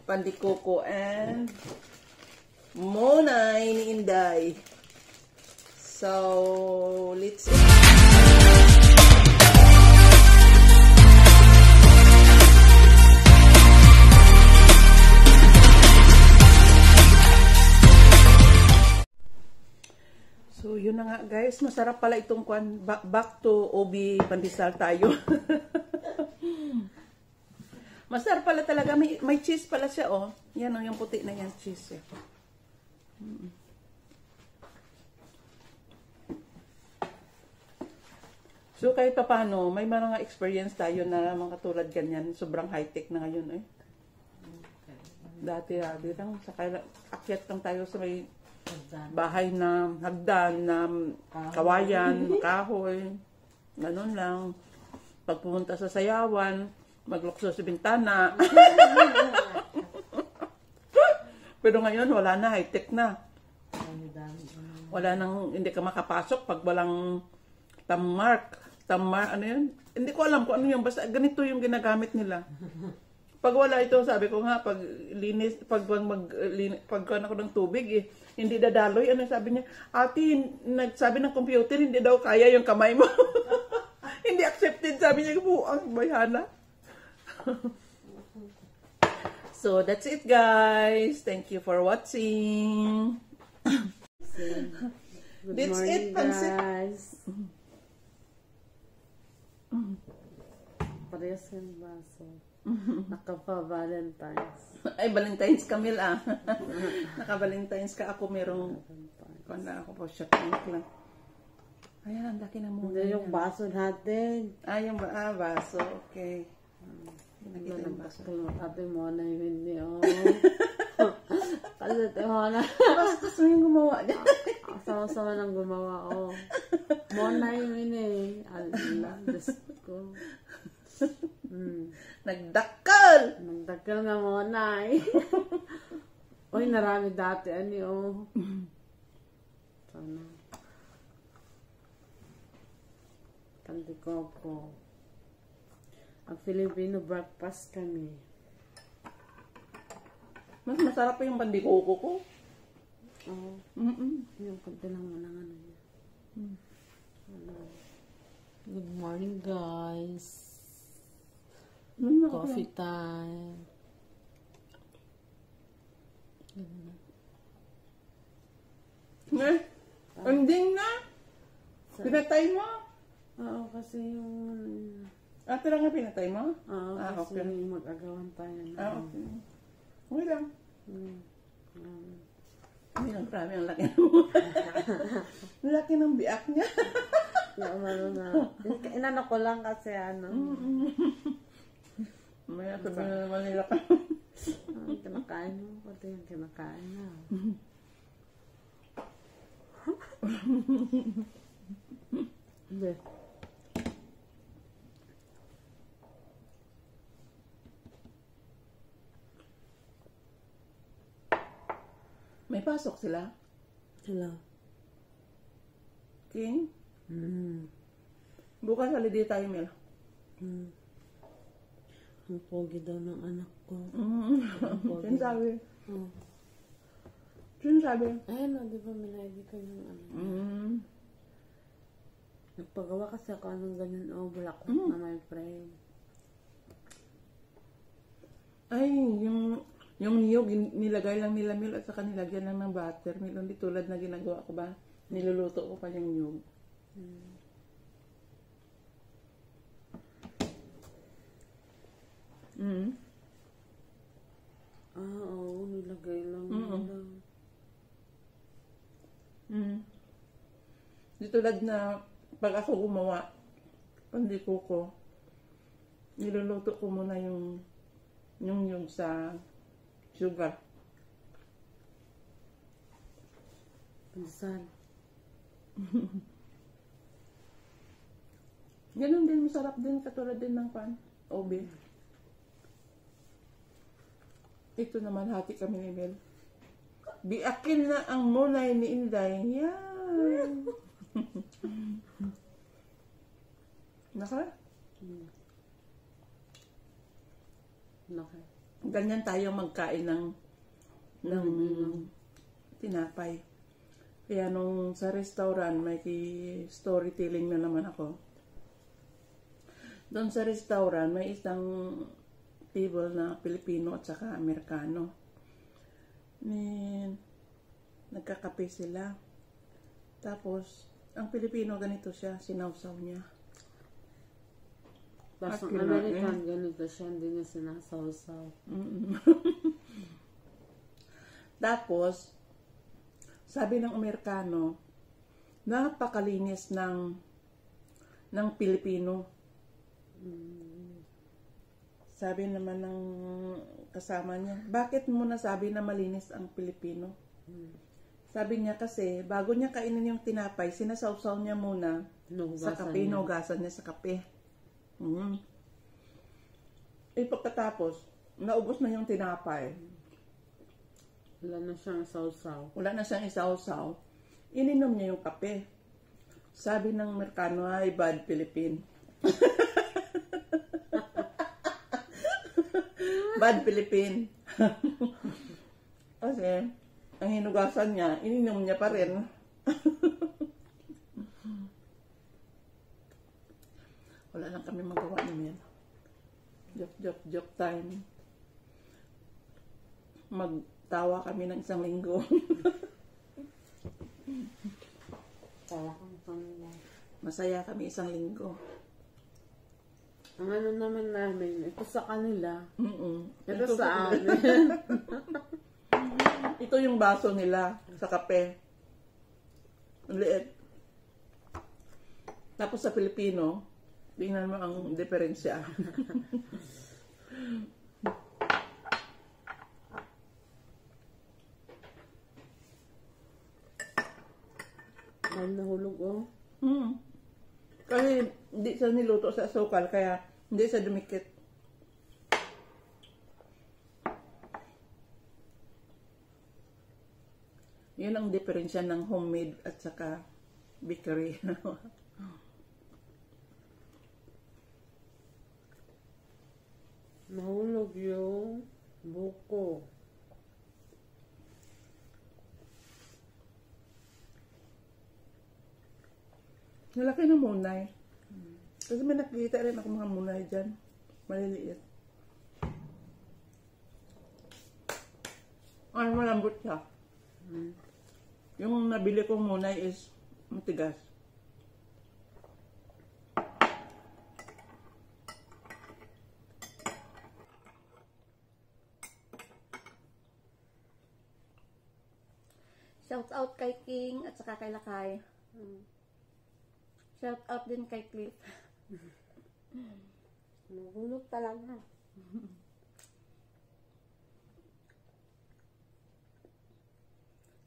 Pandikoko and Monay ni Inday. So, let's eat. So, yun na nga guys. Masarap pala itong kwan. Back to Obi Pandesal tayo. Masarap pala talaga. May cheese pala siya, oh. Yan, oh, yung puti na yan, cheese. Eh. So, kahit pa paano, may mga experience tayo na mga katulad ganyan. Sobrang high-tech na ngayon, eh. Dati lang, akyat lang tayo sa may bahay na hagdan, na kawayan, kahoy, ganun lang. Pag pumunta sa sayawan, maglukso sa bintana. Pero ngayon, wala na, high-tech na. Wala nang, hindi ka makapasok pag walang tammark, ano yun? Hindi ko alam kung ano yung, basta ganito yung ginagamit nila. Pag wala ito, sabi ko nga, pag linis, pagkuhan ako ng tubig, eh, hindi dadaloy. Ano sabi niya? Ate, nagsabi ng computer, hindi daw kaya yung kamay mo. Hindi accepted, sabi niya, buang bayana. So, that's it, guys. Thank you for watching. Good morning, guys. Parehas yung baso. Naka-Valentine's. Ay, Valentine's Camille, ah. Naka-Valentine's ka. Ako merong, kung na ako po, shot tank lang. Ayan, ang laki na muna. Hindi yung baso natin. Ah, yung baso. Okay. Nakita yung baso. Ate mo na yung hindi, oh. Kasi ate mo na. Basta mo yung gumawa dyan. Sama-sama nang gumawa, oh. Mona yung ini. Allah, Diyos ko. Nagdakal! Nagdakal nga muna, eh. Uy, narami dati, ani, oh. Sana. Pandikoko. Ang Filipino breakfast kami. Mas masarap pa yung pandikoko ko. Oo. Yung konti lang mo ng ano niya. Good morning, guys. Coffee time. Ending na? Pinatay mo? Oo, kasi yung... Ate lang nga pinatay mo? Oo, kasi okay. mag-agawan tayo. Okay. Okay lang. Hindi lang, grabe ang laki ng ang laki ng biak niya. Inano ko lang kasi ano. Maya sabi na naman nila ka. Kinakain mo. Pati yung kinakain na. Hindi. May pasok sila? Sila. King? Bukas holiday tayo, Mel. Ang pogi daw ng anak ko. Sino sabi? Sino sabi? Ayun o, di ba minaydi ko yung ano. Nagpagawa kasi ako ng ganyan o black na may frame. Ay, yung niyog, nilagay lang nila Mel at saka nilagyan lang ng butter. Mel, hindi tulad na ginagawa ko ba? Niluluto ko pa yung niyog. Oo, nilagay lang nila. Di tulad na pag ako gumawa, pandikoko, niluluto ko muna yung niyog sa sugar. Pandesal. Ganun din, masarap din, katulad din ng obe. Ito naman, hati kami ni Mel. Biakin na ang Monay ni Inday. Yan. Naka? Naka. ganyan tayo magkain ng tinapay. Kaya nung sa restaurant, may storytelling na naman ako. Doon sa restaurant, may isang table na Pilipino at saka Amerikano. Nagkakape sila. Tapos, ang Pilipino ganito siya, sinawsaw niya. Tapos ang American, ganito siya, hindi niya sinasawsaw. Tapos, sabi ng Amerikano, napakalinis ng Pilipino. Sabi naman ng kasama niya, bakit mo nasabi na malinis ang Pilipino? Sabi niya kasi, bago niya kainin yung tinapay, sinasawsaw niya muna sa kape, inugasan niya sa kape. Pagkatapos, naubos na yung tinapay. Wala na siyang sausaw. Wala na siyang isawsaw. Ininom niya yung kape. Sabi ng Amerikano, ay bad Philippine. Bad Philippine. Kasi, ang hinugasan niya, ininom niya pa rin. Wala lang kami magawa naman. Joke time. Magtawa kami ng isang linggo. Masaya kami isang linggo. Ang ano naman namin, ito sa kanila. Ito Ito sa amin. Ito yung baso nila sa kape. Ang liit. Tapos sa Pilipino, tingnan mo ang diferensya. Ay, nahulog oh. Kasi hindi siya niluto sa asukal, kaya hindi siya dumikit. Yun ang diferensya ng homemade at saka bakery. Nahulog yung buko. Nalaki ng munay. Kasi may nakikita rin ako mga munay dyan. Maliliit. Ay, malambot siya. Yung nabili kong munay is matigas. Shout out kay King at saka kay Lakay. Shout out din kay Cliff. Nahulog talaga.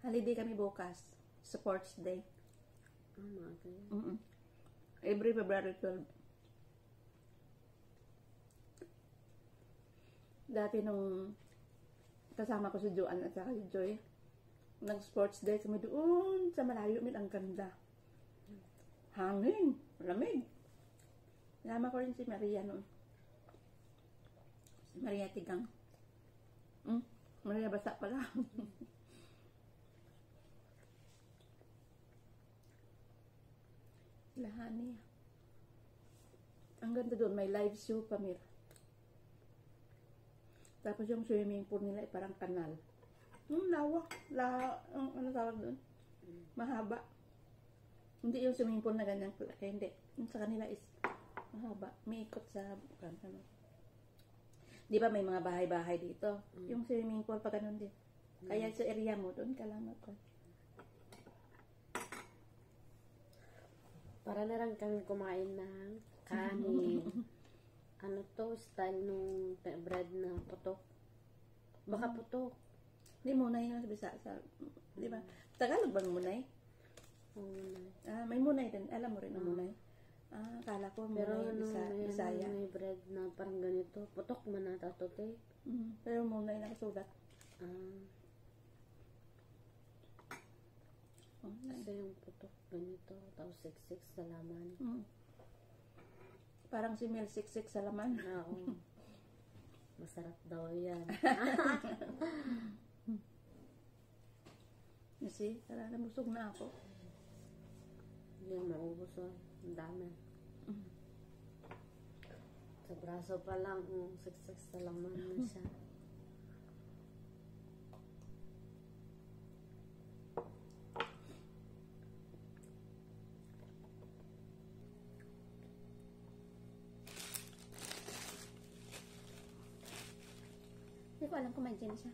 Holiday kami bukas. Sports Day. Okay. Every February 12. Dati nung kasama ko si Joanne at saka si Joy, nag-sports day kami doon sa malayo, ang ganda. Hangin, lamig. Nama ko rin si Maria noon. Si Maria Tigang. Maria basa pala. Lahani. Ang ganda doon, may live show pa, Mir. Tapos yung swimming pool nila ay parang kanal. Lawak. Ano tawag doon? Mahaba. Hindi yung swimming pool na ganyan. Kaya hindi. Yung sa kanila is mahaba. May ikot sa ano. Di ba may mga bahay-bahay dito? Yung swimming pool pa ganun din. Kaya sa area mo, doon ka lang ako. Para na lang kami kumain ng kanin. Ano to? Style nung bread na putok. Baka putok. Hindi, munay yung bisa. Di ba? Tagalog ba munay? Munay. May munay din. Alam mo rin ang munay. Kala ko munay Pero Bisaya. may bread na parang ganito. Putok man ata to, te. Pero munay nakasulat. Kasi yung putok ganito. Tapos siksik sa laman. Parang si Mel siksik sa laman. Oo. Masarap daw yan. Kasi, tara na, busog na ako. Hindi maubos oh. Ang dami. Sa braso pa lang, siksik sa laman na siya. Hindi ko alam kung may gin siya.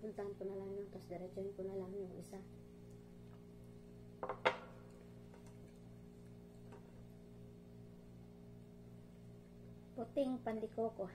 Puntahan ko na lang yun, tapos diretsuhin ko na lang yung isa. Puting pandikoko.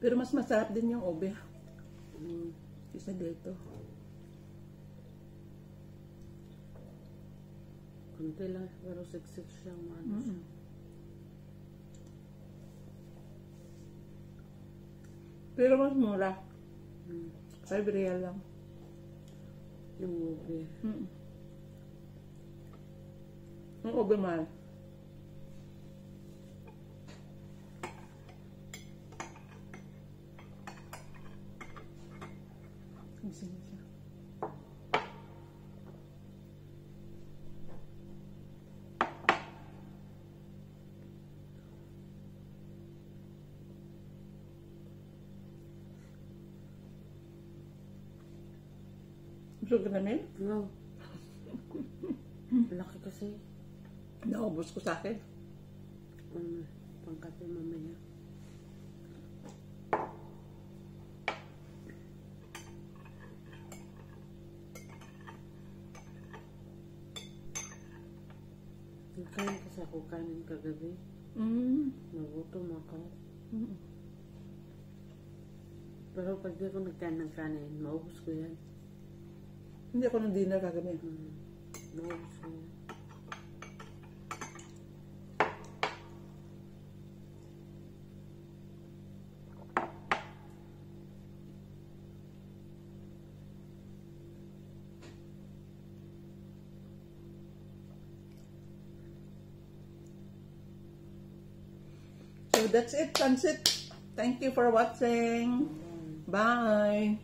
Pero mas masarap din yung ube. Isa dito. Kunti lang, pero siksik siya. Ano siya. Pero mas mura. 5 real lang. Yung ube. Yung ube mahal. Gising siya. Busog ka namin? No. Laki kasi. Naubos ko sa akin. Pangkape mamaya. Nakain kasi ako kanin kagabi. Nagutom ako. Pero pag di ako nagkain ng kanin, maubos ko yan. Hindi ako ng dinner kagabi. Maubos ko yan. So that's it, Pansit. Thank you for watching. Bye.